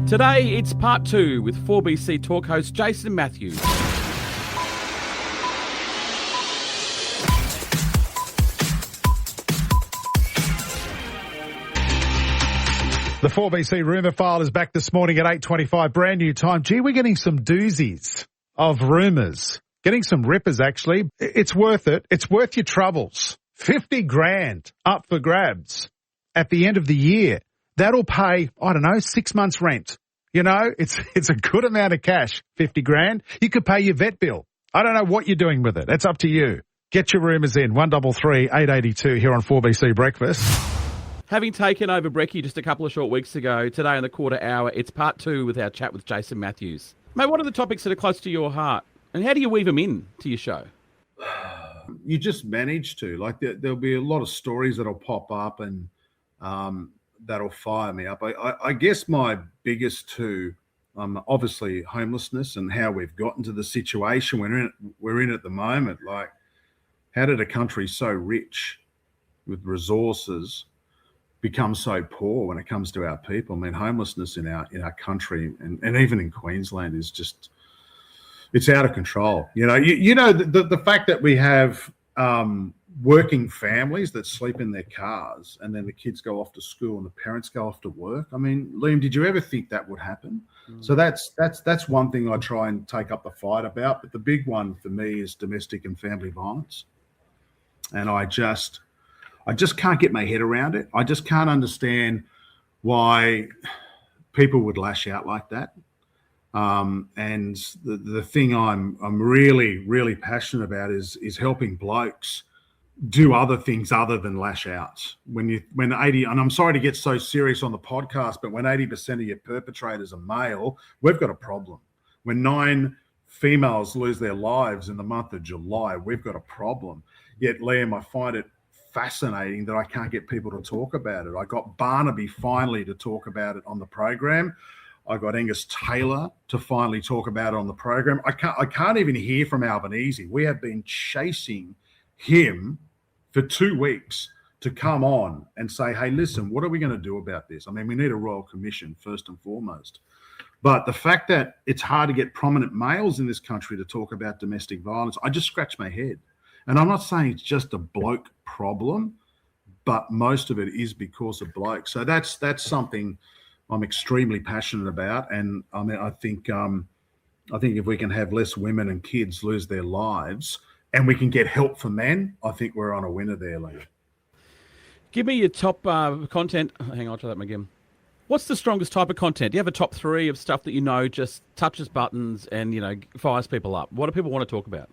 Today, it's part 2 with 4BC talk host Jason Matthews. The 4BC rumour file is back this morning at 8:25, brand new time. Gee, we're getting some doozies of rumours. Getting some rippers, actually. It's worth it. It's worth your troubles. 50 grand up for grabs at the end of the year. That'll pay, 6 months rent. You know, it's a good amount of cash, 50 grand. You could pay your vet bill. I don't know what you're doing with it. It's up to you. Get your rumours in, 133 882 here on 4BC Breakfast. Having taken over Brekkie just a couple of short weeks ago, today in the quarter hour, it's part 2 with our chat with Jason Matthews. Mate, what are the topics that are close to your heart? And how do you weave them in to your show? You just manage to. Like, there'll be a lot of stories that'll pop up and that'll fire me up. I guess my biggest two, obviously homelessness and how we've gotten to the situation we're in at the moment. Like, how did a country so rich with resources become so poor when it comes to our people? I mean, homelessness in our country and even in Queensland is just, it's out of control. You know, the fact that we have working families that sleep in their cars and then the kids go off to school and the parents go off to work. I mean, Liam, did you ever think that would happen? So that's one thing I try and take up the fight about. But the big one for me is domestic and family violence. And I just can't get my head around it. I just can't understand why people would lash out like that. And the thing I'm really, really passionate about is helping blokes do other things other than lash out. When 80, and I'm sorry to get so serious on the podcast, but when 80% of your perpetrators are male, we've got a problem. When 9 females lose their lives in the month of July, we've got a problem. Yet, Liam, I find it fascinating that I can't get people to talk about it. I got Barnaby finally to talk about it on the program. I got Angus Taylor to finally talk about it on the program. I can't even hear from Albanese. We have been chasing him for 2 weeks to come on and say, hey, listen, what are we going to do about this? I mean, we need a royal commission first and foremost. But the fact that it's hard to get prominent males in this country to talk about domestic violence, I just scratch my head. And I'm not saying it's just a bloke problem, but most of it is because of blokes. So that's something I'm extremely passionate about. And I mean, I think if we can have less women and kids lose their lives and we can get help for men, I think we're on a winner there, Lee. Give me your top content. Hang on to that again. What's the strongest type of content? Do you have a top 3 of stuff that you know just touches buttons and, you know, fires people up? What do people want to talk about?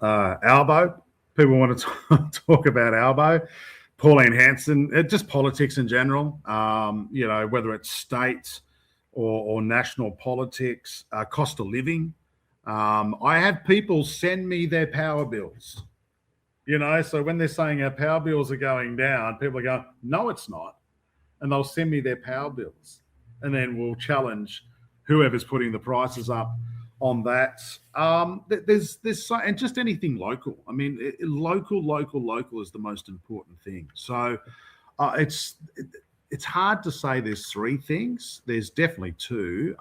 Albo. People want to talk about Albo. Pauline Hanson, just politics in general, you know, whether it's state or national politics, cost of living. I have people send me their power bills, you know, so when they're saying our power bills are going down, people are going, no, it's not. And they'll send me their power bills. And then we'll challenge whoever's putting the prices up on that. There's and just anything local. I mean, local is the most important thing. So it's hard to say there's 3 things. There's definitely 2.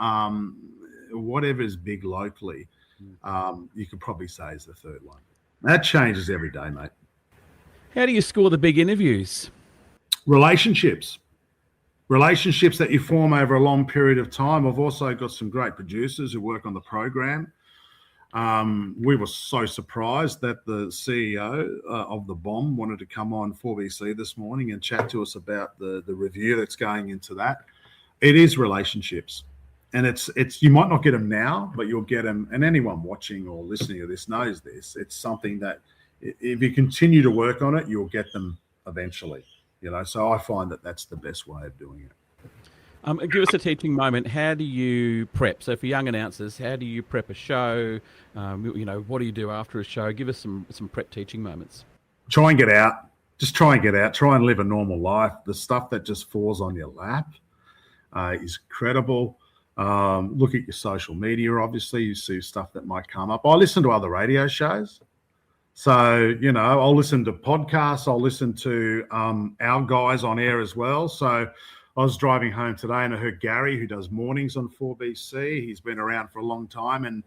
Whatever is big locally, you could probably say is the 3rd one. That changes every day, mate. How do you score the big interviews? Relationships that you form over a long period of time. I've also got some great producers who work on the program. We were so surprised that the CEO of The Bomb wanted to come on 4BC this morning and chat to us about the review that's going into that. It is relationships. And it's you might not get them now, but you'll get them. And anyone watching or listening to this knows this. It's something that if you continue to work on it, you'll get them eventually. You know, so I find that that's the best way of doing it. Give us a teaching moment. How do you prep? So for young announcers, how do you prep a show? You know, what do you do after a show? Give us some prep teaching moments. Try and get out. Just try and get out. Try and live a normal life. The stuff that just falls on your lap is incredible. Look at your social media, obviously. You see stuff that might come up. I listen to other radio shows. So, you know, I'll listen to podcasts. I'll listen to our guys on air as well. So I was driving home today and I heard Gary, who does mornings on 4BC. He's been around for a long time, and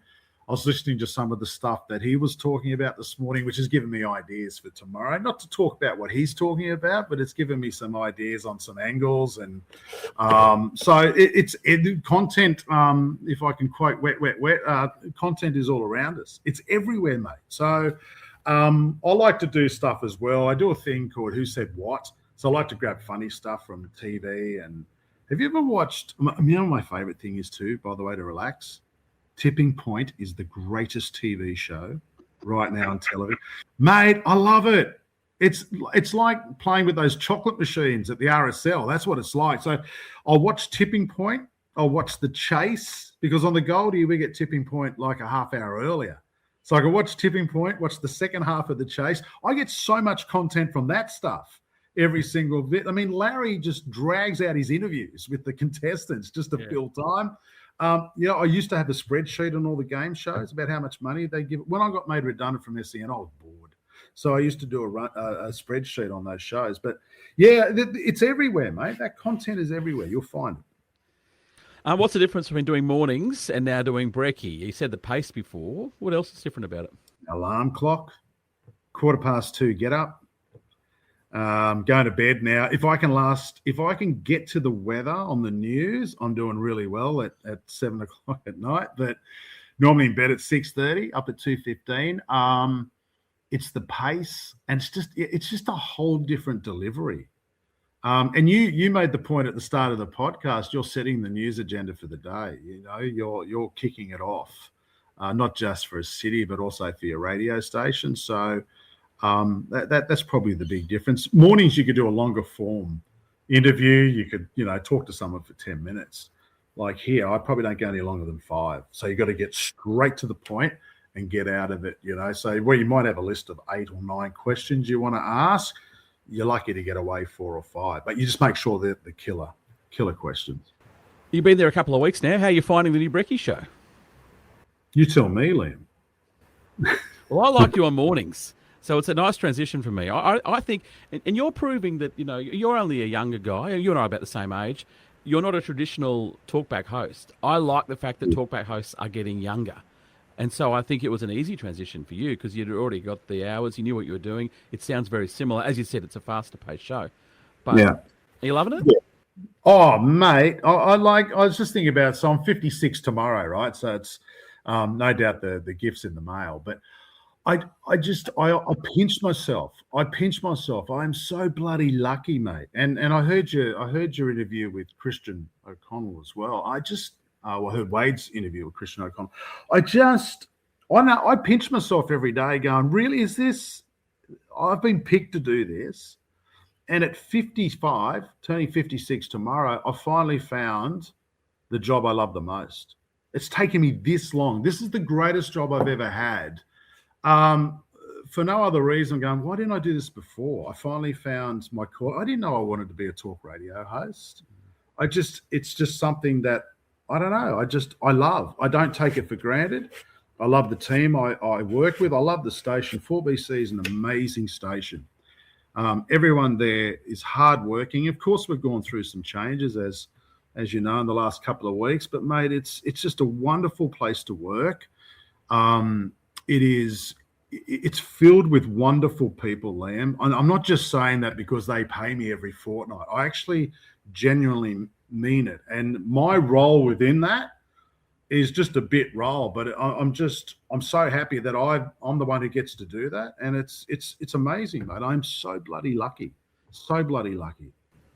I was listening to some of the stuff that he was talking about this morning, which has given me ideas for tomorrow. Not to talk about what he's talking about, but it's given me some ideas on some angles. And so it's content. If I can quote wet, content is all around us. It's everywhere, mate. So I like to do stuff as well. I do a thing called Who Said What. So I like to grab funny stuff from TV. And have you ever watched, my favorite thing is too, by the way, to relax? Tipping Point is the greatest TV show right now on television. Mate, I love it. It's like playing with those chocolate machines at the RSL. That's what it's like. So I'll watch Tipping Point. I'll watch The Chase, because on the Goldie, we get Tipping Point like a half hour earlier. So I can watch Tipping Point, watch the second half of The Chase. I get so much content from that stuff every single bit. I mean, Larry just drags out his interviews with the contestants just to fill time. I used to have a spreadsheet on all the game shows about how much money they give. When I got made redundant from SEN, I was bored. So I used to do a spreadsheet on those shows. But, yeah, it's everywhere, mate. That content is everywhere. You'll find it. What's the difference between doing mornings and now doing brekkie? You said the pace before. What else is different about it? Alarm clock, 2:15 get up. Going to bed now. If I can get to the weather on the news, I'm doing really well at 7 o'clock at night. But normally in bed at 6:30, up at 2:15. It's the pace, and it's just a whole different delivery. And you made the point at the start of the podcast. You're setting the news agenda for the day. You know, you're kicking it off, not just for a city, but also for your radio station. So. That's probably the big difference. Mornings, you could do a longer form interview. You could, talk to someone for 10 minutes. Like here, I probably don't go any longer than 5. So you've got to get straight to the point and get out of it, So where you might have a list of 8 or 9 questions you want to ask, you're lucky to get away 4 or 5. But you just make sure they're the killer questions. You've been there a couple of weeks now. How are you finding the new brekkie show? You tell me, Liam. Well, I like you on mornings. So it's a nice transition for me. I think, and you're proving that, you're only a younger guy. You and I are about the same age. You're not a traditional talkback host. I like the fact that talkback hosts are getting younger. And so I think it was an easy transition for you because you'd already got the hours. You knew what you were doing. It sounds very similar. As you said, it's a faster paced show. But yeah. Are you loving it? Yeah. Oh, mate. I was just thinking about, so I'm 56 tomorrow, right? So it's no doubt the gift's in the mail. But I pinched myself. I'm so bloody lucky, mate. And I heard your interview with Christian O'Connell as well. I heard Wade's interview with Christian O'Connell. I pinch myself every day going, really, is this, I've been picked to do this. And at 55, turning 56 tomorrow, I finally found the job I love the most. It's taken me this long. This is the greatest job I've ever had. For no other reason, I'm going, why didn't I do this before? I finally found my core. I didn't know I wanted to be a talk radio host. It's just something that, I don't know, I love. I don't take it for granted. I love the team I work with. I love the station. 4BC is an amazing station. Everyone there is hardworking. Of course, we've gone through some changes, as you know, in the last couple of weeks. But, mate, it's just a wonderful place to work. It's filled with wonderful people, Liam. I'm not just saying that because they pay me every fortnight. I actually genuinely mean it. And my role within that is just a bit role, but I'm so happy that I'm the one who gets to do that. And it's amazing, mate. I'm so bloody lucky. So bloody lucky.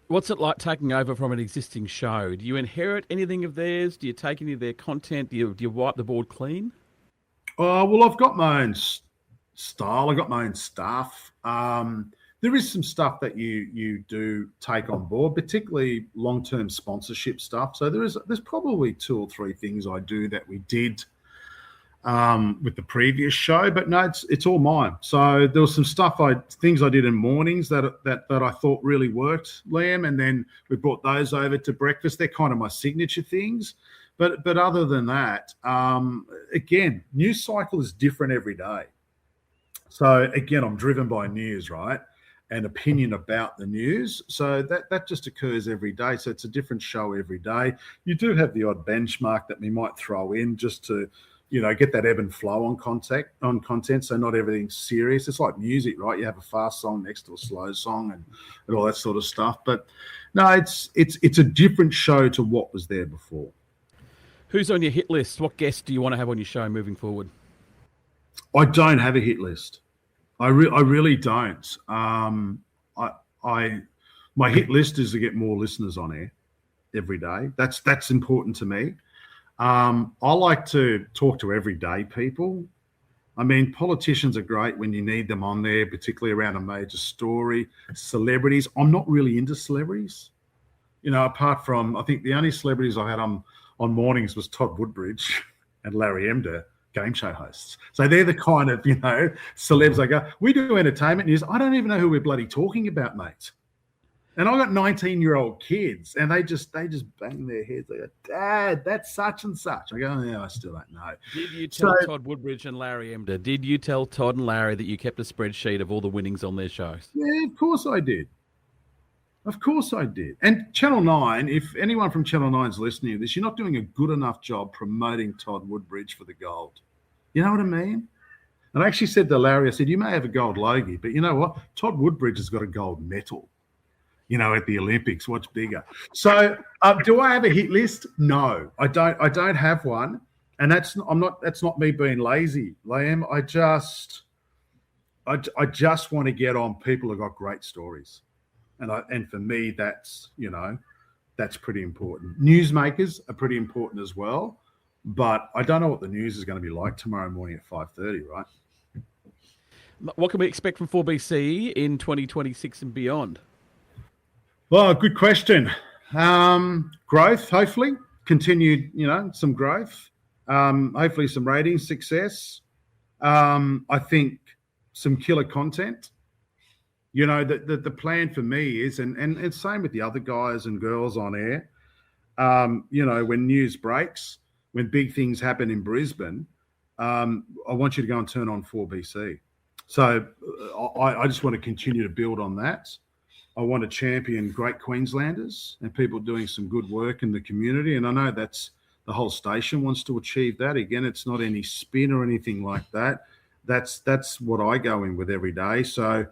What's it like taking over from an existing show? Do you inherit anything of theirs? Do you take any of their content? Do you wipe the board clean? Well, I've got my own style. I've got my own stuff. There is some stuff that you do take on board, particularly long-term sponsorship stuff. So there's probably 2 or 3 things I do that we did with the previous show, but no, it's all mine. So there was some things I did in mornings that I thought really worked, Liam, and then we brought those over to breakfast. They're kind of my signature things. But other than that, again, news cycle is different every day. So again, I'm driven by news, right? and opinion about the news. So that just occurs every day. So it's a different show every day. You do have the odd benchmark that we might throw in just to, get that ebb and flow on content. So not everything's serious. It's like music, right? You have a fast song next to a slow song and all that sort of stuff. But no, it's a different show to what was there before. Who's on your hit list? What guests do you want to have on your show moving forward? I don't have a hit list. I really don't. My hit list is to get more listeners on air every day. That's important to me. I like to talk to everyday people. I mean, politicians are great when you need them on there, particularly around a major story. Celebrities, I'm not really into celebrities. Apart from, I think the only celebrities I had on mornings was Todd Woodbridge and Larry Emder, game show hosts. So they're the kind of, celebs I go, we do entertainment news. I don't even know who we're bloody talking about, mate. And I've got 19-year-old kids, and they just bang their heads. They go, Dad, that's such and such. I go, oh, yeah, I still don't know. Did you tell Todd Woodbridge and Larry Emder, did you tell Todd and Larry that you kept a spreadsheet of all the winnings on their shows? Yeah, of course I did. Of course I did. And Channel 9, if anyone from Channel 9's listening to this, you're not doing a good enough job promoting Todd Woodbridge for the gold. You know what I mean? And I actually said to Larry, I said, you may have a gold logie, but you know what? Todd Woodbridge has got a gold medal, at the Olympics. What's bigger? So do I have a hit list? No, I don't. I don't have one. And that's not me being lazy, Liam. I just want to get on people who got great stories. And for me, that's pretty important. Newsmakers are pretty important as well, but I don't know what the news is going to be like tomorrow morning at 5:30, right? What can we expect from 4BC in 2026 and beyond? Well, good question. Growth, hopefully, continued, some growth. Hopefully some ratings success. I think some killer content. The plan for me is, and same with the other guys and girls on air, when news breaks, when big things happen in Brisbane, I want you to go and turn on 4BC. So I just want to continue to build on that. I want to champion great Queenslanders and people doing some good work in the community. And I know that's the whole station wants to achieve that. Again, it's not any spin or anything like that. That's what I go in with every day. So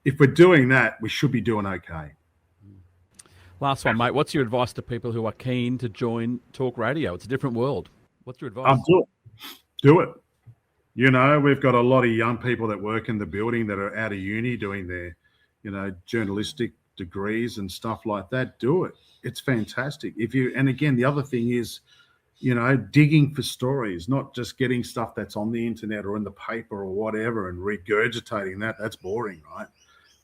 if we're doing that, we should be doing okay. Last one, mate. What's your advice to people who are keen to join talk radio? It's a different world. What's your advice? Do it. We've got a lot of young people that work in the building that are out of uni doing their, journalistic degrees and stuff like that. Do it. It's fantastic. And again, the other thing is, digging for stories, not just getting stuff that's on the internet or in the paper or whatever and regurgitating that. That's boring, right?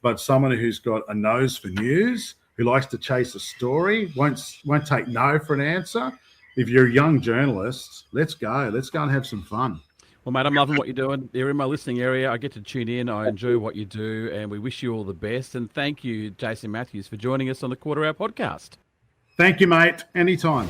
But someone who's got a nose for news, who likes to chase a story, won't take no for an answer. If you're a young journalist, let's go. Let's go and have some fun. Well, mate, I'm loving what you're doing. You're in my listening area. I get to tune in. I enjoy what you do, and we wish you all the best. And thank you, Jason Matthews, for joining us on the Quarter Hour podcast. Thank you, mate. Anytime.